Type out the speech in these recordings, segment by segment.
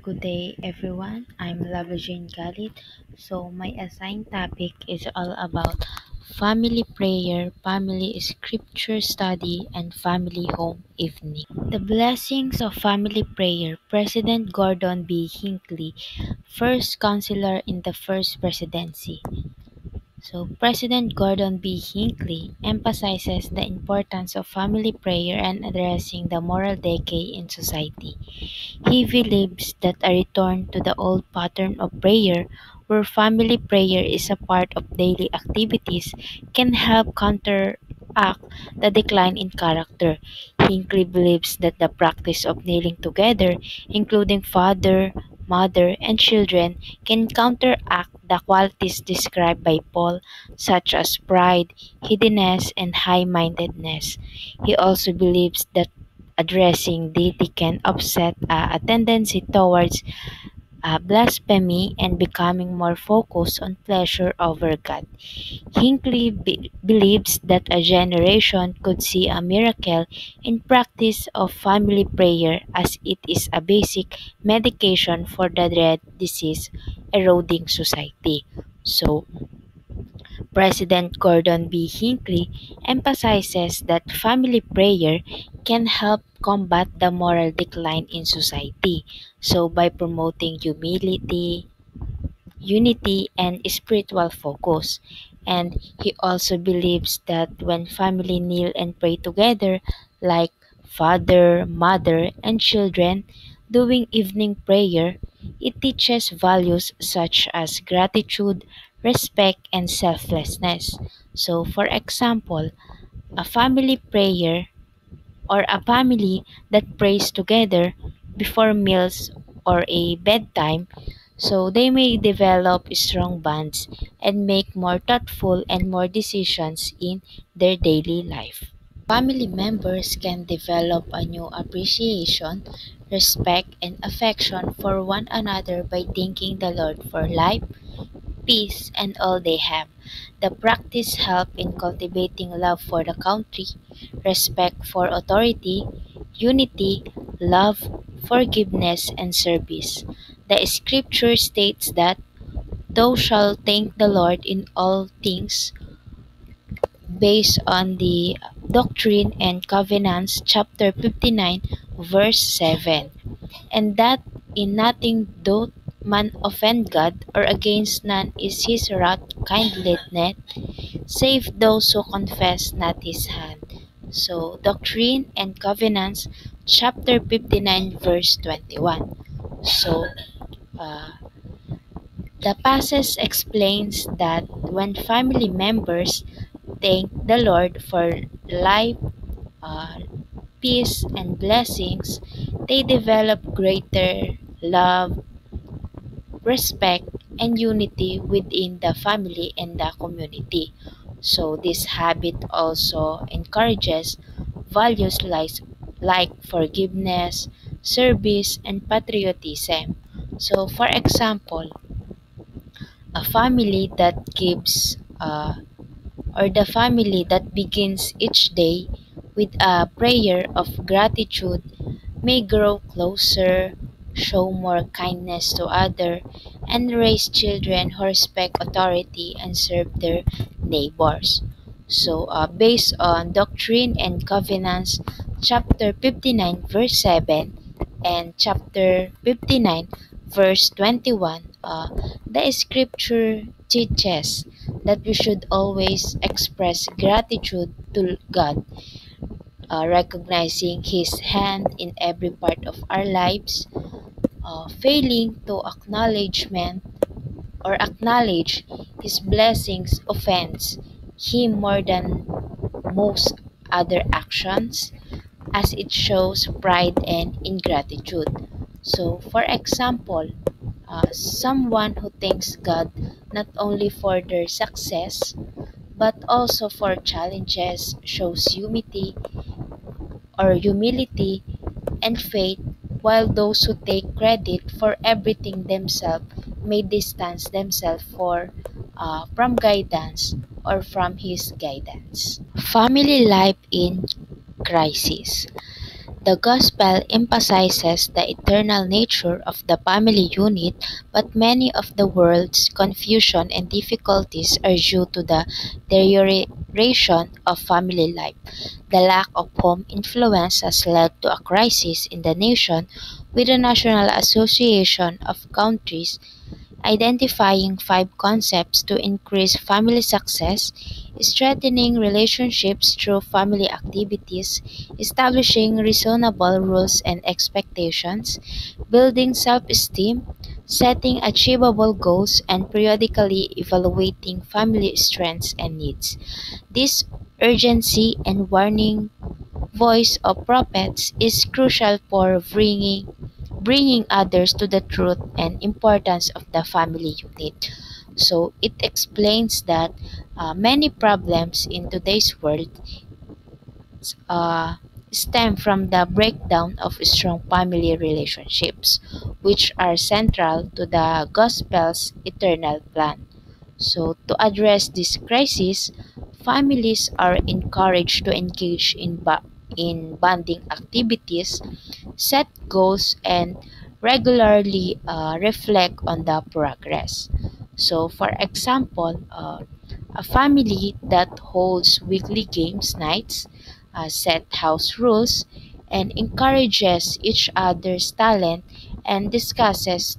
Good day, everyone. I'm Lavajane Galit. So, my assigned topic is all about family prayer, family scripture study, and family home evening. The blessings of family prayer. President Gordon B. Hinckley, first counselor in the first presidency. So, President Gordon B. Hinckley emphasizes the importance of family prayer and addressing the moral decay in society. He believes that a return to the old pattern of prayer, where family prayer is a part of daily activities, can help counteract the decline in character. Hinckley believes that the practice of kneeling together, including father, mother, and children, can counteract the qualities described by Paul, such as pride, hiddenness, and high mindedness. He also believes that addressing deity can offset a tendency towards blasphemy and becoming more focused on pleasure over God. Hinckley believes that a generation could see a miracle in practice of family prayer as it is a basic medication for the dread disease eroding society. So, President Gordon B. Hinckley emphasizes that family prayer can help combat the moral decline in society. So, by promoting humility, unity, and spiritual focus. And he also believes that when family kneel and pray together, like father, mother, and children, doing evening prayer, it teaches values such as gratitude, respect, and selflessness. So, for example, a family prayer or a family that prays together before meals or a bedtime, so they may develop strong bonds and make more thoughtful and more decisions in their daily life. Family members can develop a new appreciation, respect, and affection for one another by thanking the Lord for life, peace, and all they have. The practice help in cultivating love for the country, respect for authority, unity, love, forgiveness, and service. The scripture states that thou shalt thank the Lord in all things, based on the Doctrine and Covenants, chapter 59, verse 7, and that in nothing doth man offend God, or against none is his wrath kindleth, save those who confess not his hand. So, Doctrine and Covenants, chapter 59, verse 21. So, uh, the passage explains that when family members thank the Lord for life, uh, peace, and blessings, they develop greater love, respect, and unity within the family and the community. So, this habit also encourages values like forgiveness, service, and patriotism. So, for example, a family that gives or the family that begins each day with a prayer of gratitude may grow closer, show more kindness to others, and raise children who respect authority and serve their neighbors. So, based on Doctrine and Covenants, chapter 59, verse 7, and chapter 59, verse 21, the scripture teaches that we should always express gratitude to God, recognizing His hand in every part of our lives, failing to acknowledge His blessings offends Him more than most other actions, as it shows pride and ingratitude. So, for example, someone who thanks God not only for their success but also for challenges shows humility and faith, while those who take credit for everything themselves may distance themselves from guidance or from His guidance. Family life in crisis. The Gospel emphasizes the eternal nature of the family unit, but many of the world's confusion and difficulties are due to the deterioration of family life. The lack of home influence has led to a crisis in the nation, with the National Association of Countries identifying 5 concepts to increase family success, strengthening relationships through family activities, establishing reasonable rules and expectations, building self esteem, setting achievable goals, and periodically evaluating family strengths and needs. This urgency and warning voice of prophets is crucial for bringing others to the truth and importance of the family unit. So it explains that many problems in today's world uh, stem from the breakdown of strong family relationships, which are central to the gospel's eternal plan. So, to address this crisis, families are encouraged to engage in bonding activities, set goals, and regularly reflect on the progress. So, for example, a family that holds weekly games nights, set house rules, and encourages each other's talent and discusses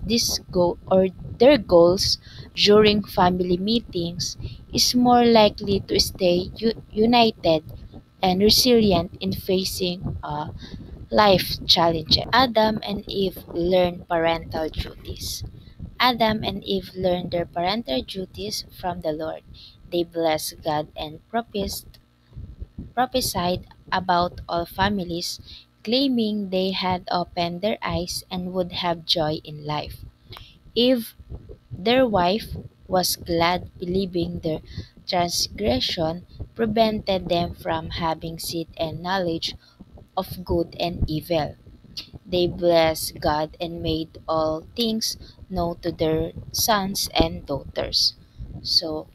their goals during family meetings is more likely to stay united and resilient in facing life challenges. Adam and Eve learned parental duties. Adam and Eve learned their parental duties from the Lord. They blessed God and prophesied about all families, claiming they had opened their eyes and would have joy in life. Eve, their wife, was glad, believing their transgression prevented them from having seed and knowledge of good and evil. They blessed God and made all things known to their sons and daughters. So,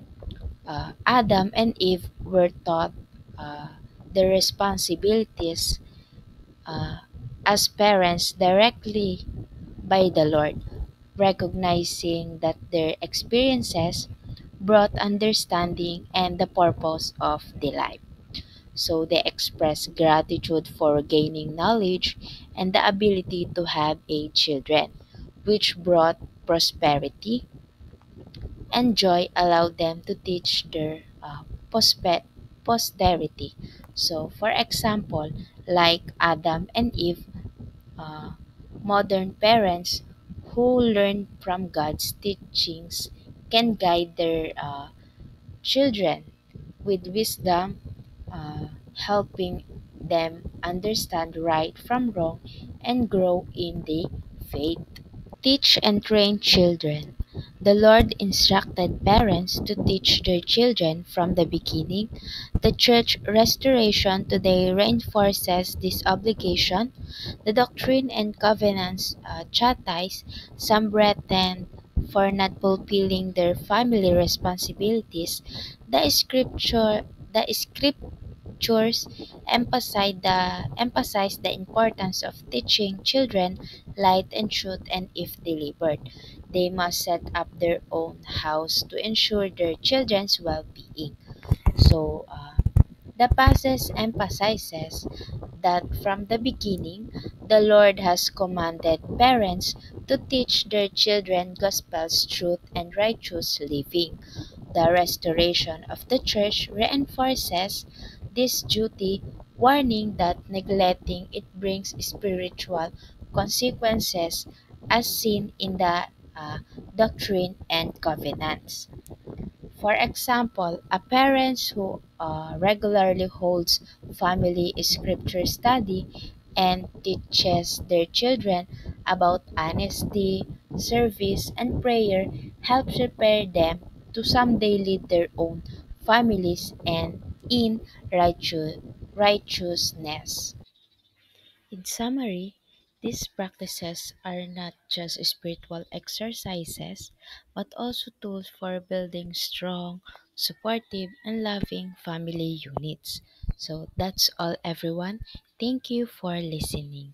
Adam and Eve were taught uh, their responsibilities uh, as parents directly by the Lord, recognizing that their experiences brought understanding and the purpose of the life. So they express gratitude for gaining knowledge and the ability to have a children, which brought prosperity and joy allowed them to teach their posterity. So, for example, like Adam and Eve, uh, modern parents who learn from God's teachings can guide their children with wisdom, helping them understand right from wrong and grow in the faith. Teach and train children. The Lord instructed parents to teach their children from the beginning. The church restoration today reinforces this obligation. The Doctrine and Covenants chastise some Brethren for not fulfilling their family responsibilities. The scriptures emphasize the importance of teaching children light and truth, and if delivered, they must set up their own house to ensure their children's well-being. So, the passage emphasizes that from the beginning, the Lord has commanded parents to teach their children gospel's truth and righteous living. The restoration of the church reinforces this duty, warning that neglecting it brings spiritual consequences as seen in the Doctrine and Covenants. For example, a parent who regularly holds family scripture study and teaches their children about honesty, service, and prayer helps prepare them to someday lead their own families and in righteousness. In summary, these practices are not just spiritual exercises, but also tools for building strong, supportive, and loving family units. So that's all, everyone. Thank you for listening.